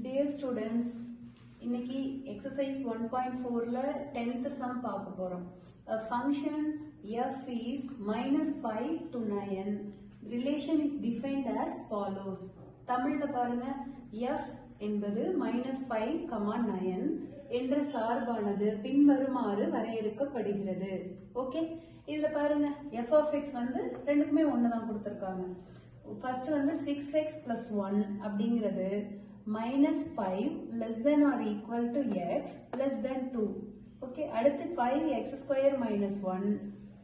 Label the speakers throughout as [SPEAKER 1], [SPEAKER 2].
[SPEAKER 1] Dear students, இன்னைக்கு exercise 1.4ல 10th sum பார்க்க போறோம். A function f is minus 5 to 9. Relation is defined as follows. தமிழ்ல பாருங்க, f என்பது minus 5, 9 என்ற சார்பானது பின்வருமாறு வரையறுக்கப்படுகிறது. ஓகே, இதுல பாருங்க f of x வந்து ரெண்டுக்குமே ஒண்ணுதான் கொடுத்திருக்காங்க. First வந்து 6x plus 1 அப்படிங்கிறது minus 5 less than or equal to x less than 2. Okay, அடுத்து 5x square minus 1,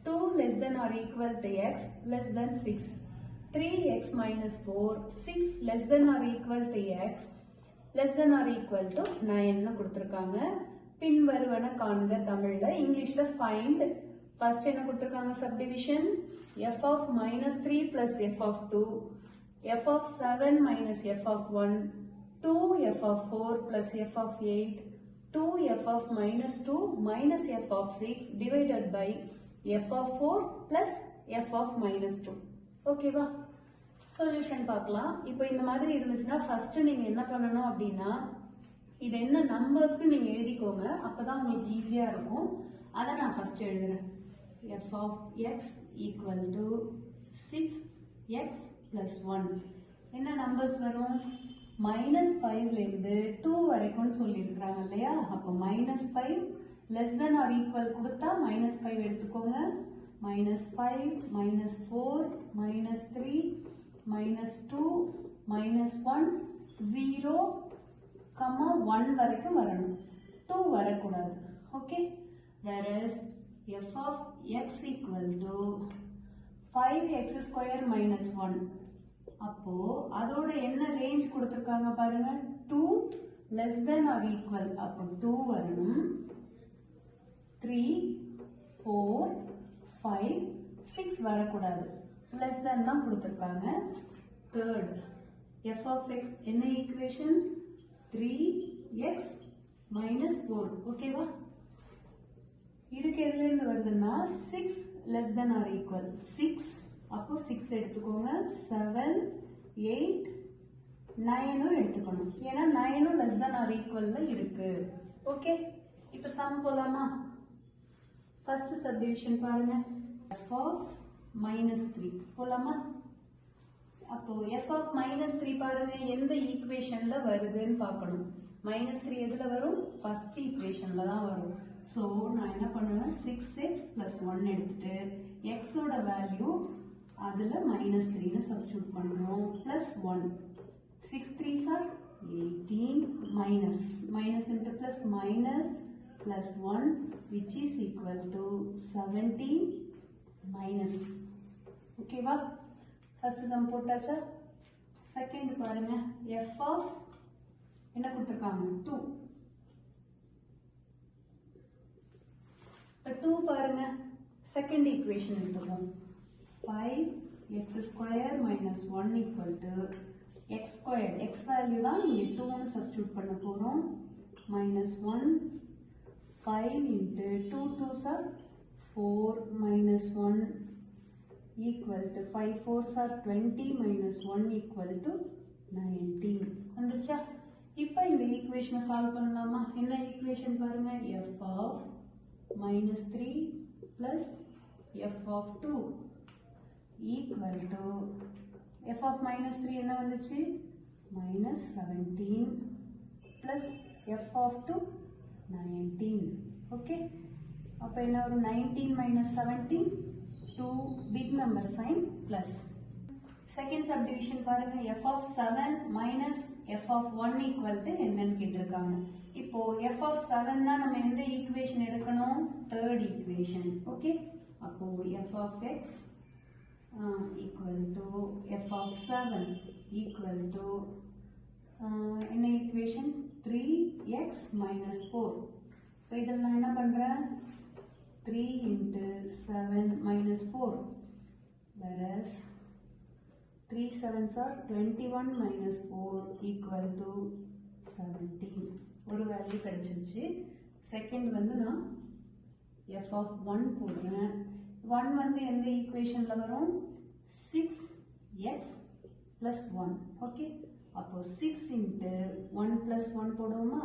[SPEAKER 1] 2 less than or equal to x less than 6. 3x minus 4, 6 less than or equal to x less than or equal to 9 கொடுத்திருக்காங்க. பின்வருவன காண்க தமிழ்ல. இங்கிலீஷ்ல find. First என்ன கொடுத்திருக்காங்க? subdivision. f of minus 3 plus f of 2, f of 7 minus f of 1, 2f of 4 plus f of 8, 2f of minus 2 minus f of 6 divided by f of 4 plus f of minus 2. ஓகேவா? Solution பார்க்கலாம். இப்போ இந்த மாதிரி இருந்துச்சுன்னா first நீங்க என்ன பண்ணணும் அப்படின்னா, இது என்ன நம்பர்ஸ்க்கு நீங்க எழுதிக்கோங்க. அப்பதான் உங்களுக்கு ஈஸியா இருக்கும். அதை நான் ஃபர்ஸ்ட் எழுதுறேன். f of x equal to 6x plus 1. என்ன நம்பர்ஸ் வரும்? minus 5ல இருந்து 2 வரைக்கும் சொல்லியிருக்கிறாங்க இல்லையா? அப்போ minus 5 less than or equal கொடுத்தா minus 5 எடுத்துக்கோங்க. minus 5, minus 4, minus 3, minus 2, minus 1, 0, 1 வரைக்கும் வரணும். 2 வரக்கூடாது. Okay, whereas f of x equal to 5x square minus 1. அப்போ அதோட என்ன ரேஞ்ச் கொடுத்திருக்காங்க பாருங்க, 2 less than or equal. அப்போ 2 வரணும். 3, 4, 5, 6 வரக்கூடாது. less than தான் கொடுத்திருக்காங்க. Third, f of x என்ன ஈக்குவேஷன்? 3x minus 4. ஓகேவா? இதுக்கு எதுல இருந்து வருதுன்னா 6 less than or equal. 6 அப்போ 6 எடுத்துக்கோங்க. 7, 8, 9 எடுத்துக்கணும். ஏன்னா 9 less than or equal இருக்கு. ஓகே, இப்போ சம் போலாமா? ஃபர்ஸ்ட் சப்டிவிஷன் பாருங்க. f of minus 3 போலாமா? அப்போ f of minus 3 பாருங்க எந்த ஈக்குவேஷன்ல வருதுன்னு பார்க்கணும். minus 3 எதுல வரும்? ஃபர்ஸ்ட் ஈக்குவேஷன்ல தான் வரும். ஸோ நான் என்ன பண்ணுவேன், 6x plus 1 எடுத்துட்டு x ஓட வேல்யூ அதில் minus 3ன்னு சப்ஸ்டியூட் பண்ணுறோம். Plus 1, 6 3s are 18, minus into plus minus plus 1 which is equal to 17 minus. ஓகேவா? ஃபர்ஸ்ட் சம் போட்டாச்சா? செகண்ட் பாருங்க, f of என்ன கொடுத்துருக்காங்க? 2. 2 பாருங்க, செகண்ட் ஈக்குவேஷன் எடுத்துக்கோம். 5x square minus 1 equal to x squared. x value தான் இங்கே 2ன்னு சப்ஸ்டியூட் பண்ண போகிறோம். minus 1, 5 into 2 2s are 4 minus 1 equal to 5 4s are 20 minus 1 equal to 19. வந்துருச்சா? இப்போ இந்த ஈக்குவேஷனை சால்வ் பண்ணலாமா? என்ன ஈக்குவேஷன் பாருங்க, f of minus 3 plus f of 2 equal to f of minus 3 என்ன வந்துச்சு? minus 17 plus f of 2 19. Okay, அப்போ என்ன வரும்? 19 minus 17, 2 big number sign plus. Second subdivision பாருங்க, f of 7 minus f of 1 equal to என்னன்னு கேட்டிருக்காங்க. இப்போ f of 7 தான் நம்ம எந்த ஈக்குவேஷன் எடுக்கணும்? Third equation. ஓகே, அப்போ f of x equal to f of 7 equal to என்ன ஈக்குவேஷன்? 3x minus 4. இப்போ இதில் நான் என்ன பண்ணுறேன்? 3 into 7 minus 4, whereas 3 7s are 21 minus 4 equal to 17. ஒரு வேல்யூ கிடைச்சிருச்சு. செகண்ட் வந்து நான் f of 1 போடுறேன். 1 வந்து எந்த ஈக்குவேஷன்ல வரும்? 6x plus 1. ஓகே, அப்போ 6 into 1 plus 1 போடுவோமா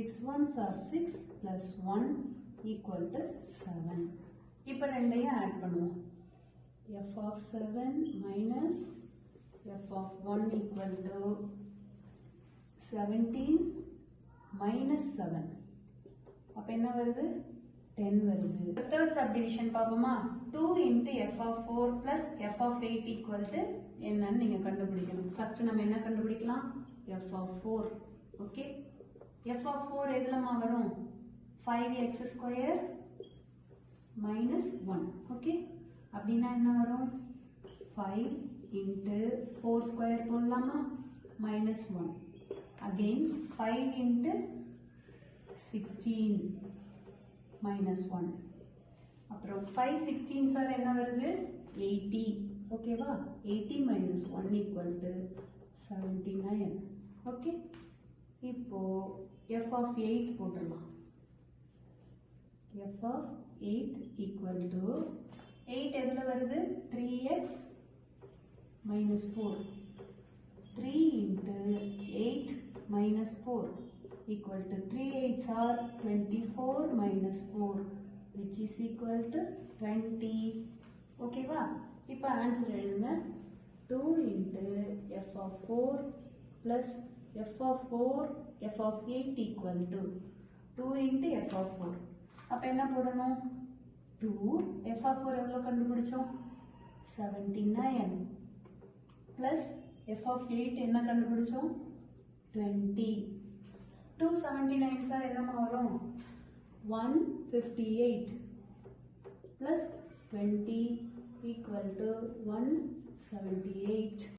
[SPEAKER 1] 6 ones are 6 plus 1 equal to 7. இப்போ ரெண்டையும் ஆட் பண்ணுவோம் f of 7 minus f of 1 equal to 17 minus 7. அப்போ என்ன வருது 10 வருது. Third subdivision பாப்போமா 2 into f of 4 plus f of 8 equal to என்னன்னு நீங்க கண்டுபிடிக்கணும். ஃபர்ஸ்ட் நம்ம என்ன கண்டுபிடிக்கலாம் f of 4. Okay f of 4 எதுலமா வரும் 5x square minus 1. ஓகே அப்படின்னா என்ன வரும் 5 into 4 square போடலாமா minus 1. Again 5 into 16 minus 1. அப்புறம் 5 16 சார் என்ன வருது 80. ஓகேவா 80 minus 1 equal to 79. ஓகே இப்போ f of 8 போட்டுடலாம் f of 8 equal to 8 எதுல வருது 3x minus 4. 3 into 8 minus 4 equal to 3 8s are 24 minus 4 which is equal to 20. ஓகேவா இப்போ ஆன்சர் எழுதுங்க 2 into f of 4 plus f of 4 f of 8 equal to 2 into f of 4. அப்போ என்ன போடணும் 2 f of 4 எவ்வளோ கண்டுபிடிச்சோம் 79 plus f of 8 என்ன கண்டுபிடிச்சோம் 20. 279 சார் என்னமா வரும் 158 plus 20 equal to 178.